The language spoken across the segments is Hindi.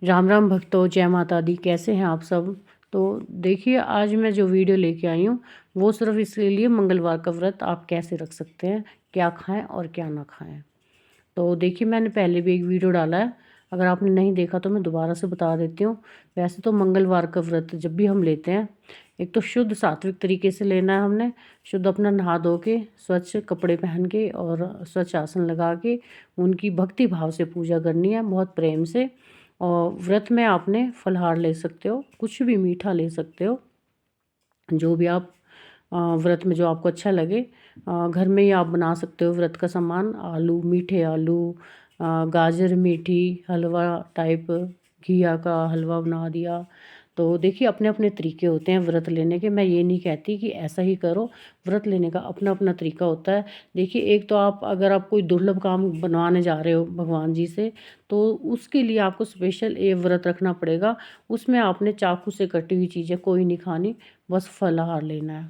राम राम भक्तों, जय माता दी। कैसे हैं आप सब। तो देखिए, आज मैं जो वीडियो लेके आई हूँ वो सिर्फ इसके लिए मंगलवार का व्रत आप कैसे रख सकते हैं, क्या खाएं और क्या ना खाएं। तो देखिए, मैंने पहले भी एक वीडियो डाला है, अगर आपने नहीं देखा तो मैं दोबारा से बता देती हूँ। वैसे तो मंगलवार का व्रत जब भी हम लेते हैं, एक तो शुद्ध सात्विक तरीके से लेना है हमने। शुद्ध अपना नहा धो के, स्वच्छ कपड़े पहन के और स्वच्छ आसन लगा के उनकी भक्ति भाव से पूजा करनी है, बहुत प्रेम से। और व्रत में आपने फलाहार ले सकते हो, कुछ भी मीठा ले सकते हो, जो भी आप व्रत में जो आपको अच्छा लगे। घर में ही आप बना सकते हो व्रत का सामान, आलू, मीठे आलू, गाजर मीठी, हलवा टाइप, घिया का हलवा बना दिया। तो देखिए, अपने अपने तरीके होते हैं व्रत लेने के। मैं ये नहीं कहती कि ऐसा ही करो, व्रत लेने का अपना अपना तरीका होता है। देखिए, एक तो आप अगर आप कोई दुर्लभ काम बनवाने जा रहे हो भगवान जी से, तो उसके लिए आपको स्पेशल ये व्रत रखना पड़ेगा। उसमें आपने चाकू से कटी हुई चीज़ें कोई नहीं खानी, बस फलाहार लेना है।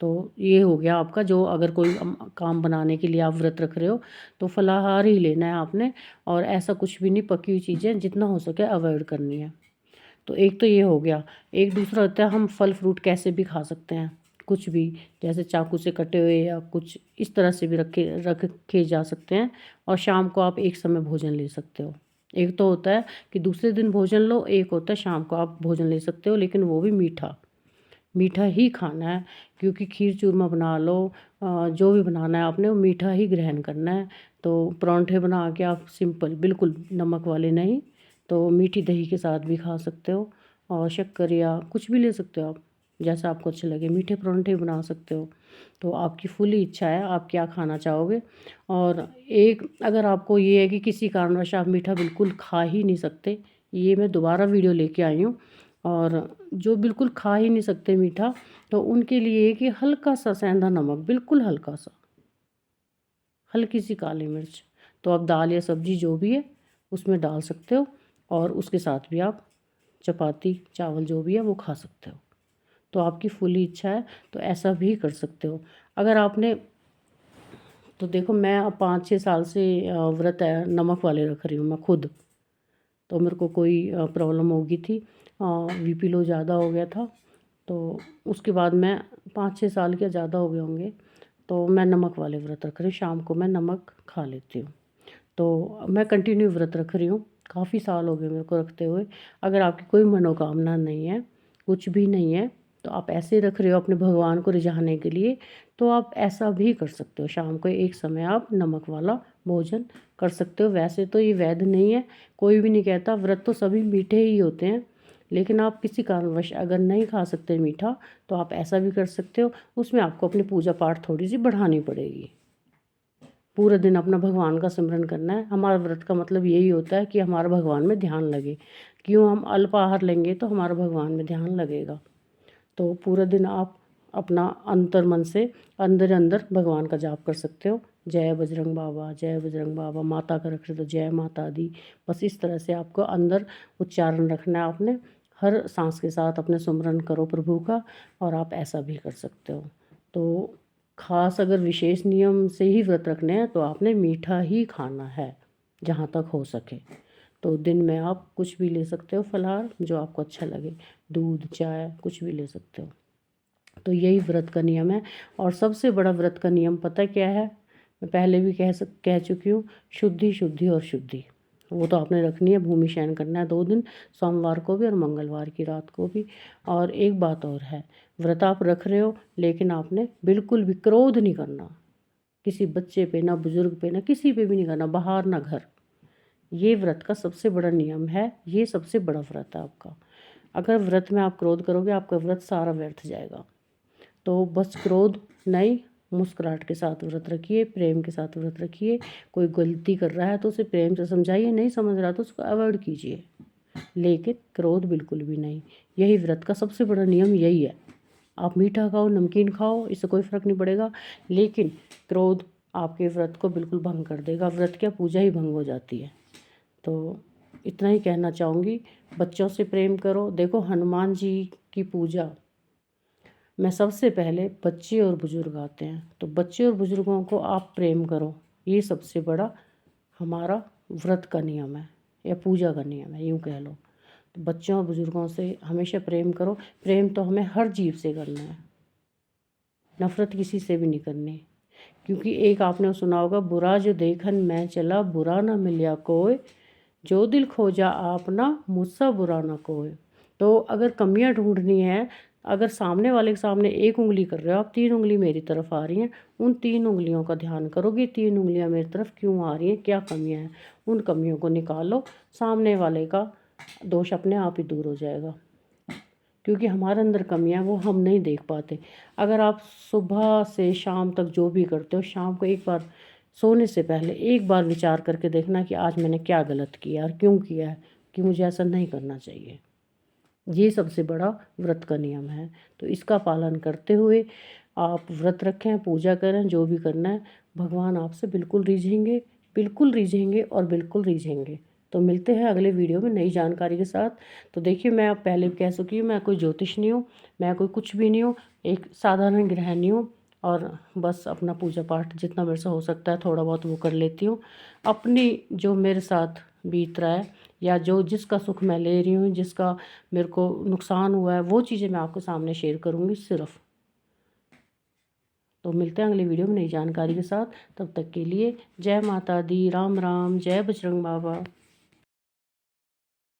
तो ये हो गया आपका, जो अगर कोई काम बनाने के लिए आप व्रत रख रहे हो तो फलाहार ही लेना है आपने। और ऐसा कुछ भी नहीं, पकी हुई चीज़ें जितना हो सके अवॉइड करनी है। तो एक तो ये हो गया। एक दूसरा होता है, हम फल फ्रूट कैसे भी खा सकते हैं, कुछ भी, जैसे चाकू से कटे हुए या कुछ इस तरह से भी रखे जा सकते हैं। और शाम को आप एक समय भोजन ले सकते हो। एक तो होता है कि दूसरे दिन भोजन लो, एक होता है शाम को आप भोजन ले सकते हो, लेकिन वो भी मीठा मीठा ही खाना है। क्योंकि खीर चूरमा बना लो, जो भी बनाना है आपने वो मीठा ही ग्रहण करना है। तो परांठे बना के आप सिंपल, बिल्कुल नमक वाले नहीं, तो मीठी दही के साथ भी खा सकते हो। और शक्कर या कुछ भी ले सकते हो आप, जैसा आपको अच्छा लगे। मीठे परांठे बना सकते हो। तो आपकी फुली इच्छा है आप क्या खाना चाहोगे। और एक, अगर आपको ये है कि किसी कारणवश आप मीठा बिल्कुल खा ही नहीं सकते, ये मैं दोबारा वीडियो लेके आई हूँ। और जो बिल्कुल खा ही नहीं सकते मीठा, तो उनके लिए कि हल्का सा सेंधा नमक, बिल्कुल हल्का सा, हल्की सी काली मिर्च, तो आप दाल या सब्जी जो भी है उसमें डाल सकते हो। और उसके साथ भी आप चपाती चावल जो भी है वो खा सकते हो। तो आपकी फुली इच्छा है तो ऐसा भी कर सकते हो। अगर आपने, तो देखो, मैं अब 5-6 साल से व्रत है नमक वाले रख रही हूँ मैं खुद। तो मेरे को कोई प्रॉब्लम हो गई थी, बीपी लो ज़्यादा हो गया था। तो उसके बाद मैं 5-6 साल के ज़्यादा हो गए होंगे, तो मैं नमक वाले व्रत रख रही हूँ। शाम को मैं नमक खा लेती हूँ। तो मैं कंटिन्यू व्रत रख रही हूँ, काफ़ी साल हो गए मेरे को रखते हुए। अगर आपकी कोई मनोकामना नहीं है, कुछ भी नहीं है, तो आप ऐसे ही रख रहे हो अपने भगवान को रिझाने के लिए, तो आप ऐसा भी कर सकते हो। शाम को एक समय आप नमक वाला भोजन कर सकते हो। वैसे तो ये वैध नहीं है, कोई भी नहीं कहता, व्रत तो सभी मीठे ही होते हैं। लेकिन आप किसी कारणवश अगर नहीं खा सकते मीठा, तो आप ऐसा भी कर सकते हो। उसमें आपको अपनी पूजा पाठ थोड़ी सी बढ़ानी पड़ेगी। पूरे दिन अपना भगवान का सिमरन करना है। हमारा व्रत का मतलब यही होता है कि हमारा भगवान में ध्यान लगे। क्यों, हम अल्पाहार लेंगे तो हमारा भगवान में ध्यान लगेगा। तो पूरा दिन आप अपना अंतर मन से अंदर अंदर भगवान का जाप कर सकते हो। जय बजरंग बाबा, जय बजरंग बाबा, माता का रख रहे तो जय माता दी। बस इस तरह से आपको अंदर उच्चारण रखना है आपने। हर सांस के साथ अपने सुमरन करो प्रभु का। और आप ऐसा भी कर सकते हो। तो खास अगर विशेष नियम से ही व्रत रखने हैं तो आपने मीठा ही खाना है जहाँ तक हो सके। तो दिन में आप कुछ भी ले सकते हो फलाहार, जो आपको अच्छा लगे, दूध चाय कुछ भी ले सकते हो। तो यही व्रत का नियम है। और सबसे बड़ा व्रत का नियम पता क्या है, मैं पहले भी कह चुकी हूँ, शुद्धि शुद्धि और शुद्धि। वो तो आपने रखनी है, भूमि शयन करना है 2 दिन, सोमवार को भी और मंगलवार की रात को भी। और एक बात और है, व्रत आप रख रहे हो लेकिन आपने बिल्कुल भी क्रोध नहीं करना, किसी बच्चे पे ना, बुजुर्ग पे ना, किसी पे भी नहीं करना, बाहर ना घर। ये व्रत का सबसे बड़ा नियम है, ये सबसे बड़ा व्रत है आपका। अगर व्रत में आप क्रोध करोगे, आपका व्रत सारा व्यर्थ जाएगा। तो बस क्रोध नहीं, मुस्कुराहट के साथ व्रत रखिए, प्रेम के साथ व्रत रखिए। कोई गलती कर रहा है तो उसे प्रेम से समझाइए, नहीं समझ रहा तो उसको अवॉइड कीजिए, लेकिन क्रोध बिल्कुल भी नहीं। यही व्रत का सबसे बड़ा नियम यही है। आप मीठा खाओ, नमकीन खाओ, इससे कोई फ़र्क नहीं पड़ेगा, लेकिन क्रोध आपके व्रत को बिल्कुल भंग कर देगा। व्रत क्या, पूजा ही भंग हो जाती है। तो इतना ही कहना चाहूँगी, बच्चों से प्रेम करो। देखो, हनुमान जी की पूजा में सबसे पहले बच्चे और बुज़ुर्ग आते हैं, तो बच्चे और बुज़ुर्गों को आप प्रेम करो। ये सबसे बड़ा हमारा व्रत का नियम है। या पूजा का नियम है, यूँ कह लो। तो बच्चों और बुज़ुर्गों से हमेशा प्रेम करो। प्रेम तो हमें हर जीव से करना है, नफ़रत किसी से भी नहीं करनी। क्योंकि एक आपने सुना होगा, बुरा जो देखन मैं चला बुरा ना मिलिया कोय, जो दिल खोजा आपना मुझसे बुरा ना कोय। तो अगर कमियां ढूंढनी है, अगर सामने वाले के सामने एक उंगली कर रहे हो आप, 3 उंगली मेरी तरफ आ रही हैं, उन 3 उंगलियों का ध्यान करोगे, 3 उंगलियां मेरी तरफ क्यों आ रही हैं, क्या कमियां हैं, उन कमियों को निकालो। सामने वाले का दोष अपने आप ही दूर हो जाएगा। क्योंकि हमारे अंदर कमियां वो हम नहीं देख पाते। अगर आप सुबह से शाम तक जो भी करते हो, शाम को एक बार सोने से पहले एक बार विचार करके देखना कि आज मैंने क्या गलत किया और क्यों किया है, कि मुझे ऐसा नहीं करना चाहिए। ये सबसे बड़ा व्रत का नियम है। तो इसका पालन करते हुए आप व्रत रखें, पूजा करें, जो भी करना है, भगवान आपसे बिल्कुल रिझेंगे, बिल्कुल रिझेंगे और बिल्कुल रिझेंगे। तो मिलते हैं अगले वीडियो में नई जानकारी के साथ। तो देखिए, मैं अब पहले भी कह चुकी हूँ, मैं कोई ज्योतिष नहीं हूँ, मैं कोई कुछ भी नहीं हूँ, एक साधारण गृहिणी हूँ। और बस अपना पूजा पाठ जितना मेरे से हो सकता है थोड़ा बहुत वो कर लेती हूँ। अपनी जो मेरे साथ बीत रहा है, या जो जिसका सुख मैं ले रही हूँ, जिसका मेरे को नुकसान हुआ है, वो चीज़ें मैं आपके सामने शेयर करूँगी सिर्फ। तो मिलते हैं अगली वीडियो में नई जानकारी के साथ। तब तक के लिए जय माता दी, राम राम, जय बजरंग बाबा।